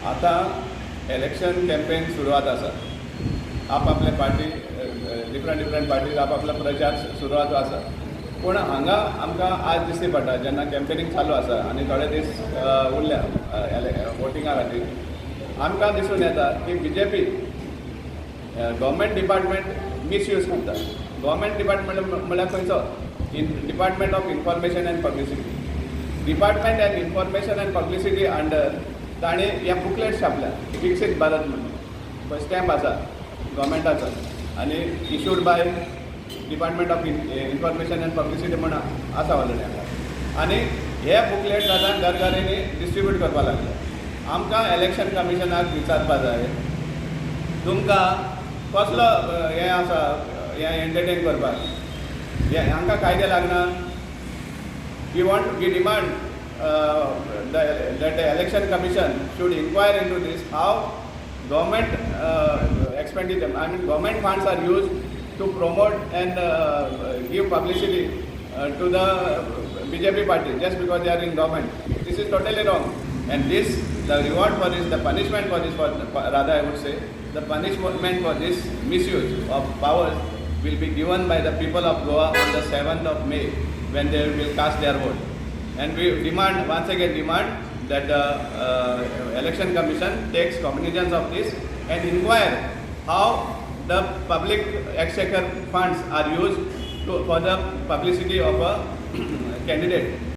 आता election campaign सुरवात आसा. आपआपले पार्टी डिफरंट पार्टीज आपआपलो प्रचार सुरवात आसा. पूण हांगा आमकां आज दिसती पडटा जेन्ना कॅम्पेनींग चालू आसा आनी थोडे दीस उरल्या वोटिंगा खातीर आमकां दिसून येता की BJP गव्हर्मेंट डिपार्टमेंट मिसयूज करता. गव्हर्मेंट डिपार्टमेंट म्हळ्यार खंयचो department of information and publicity. Department and information and publicity under ताणें ह्या बुकलेट छापल्या विकसीत भारत म्हणून पळय स्टॅम्प आसा गव्हर्मेंटाचो आनी issued by department of information and publicity म्हण आसा ऑलरेडी हांगा. आनी हे बुकलेट आतां घरघरांनी डिस्ट्रिब्यूट करपा लागले. आमकां इलेक्शन कमिशनाक विचारपा जाय तुमकां कसलो हें आसा हें एंटरटेन करपाक. हांकां कायदे लागना. We demand that the election commission should inquire into this, how government expenditure, government funds are used to promote and give publicity to the BJP party just because they are in government. This is totally wrong, and the reward for this, the punishment for this, rather I would say, the punishment for this misuse of powers will be given by the people of Goa on the 7th of May when they will cast their vote. And we once again demand that the election commission takes cognizance of this and inquire how the public exchequer funds are used for the publicity of a candidate.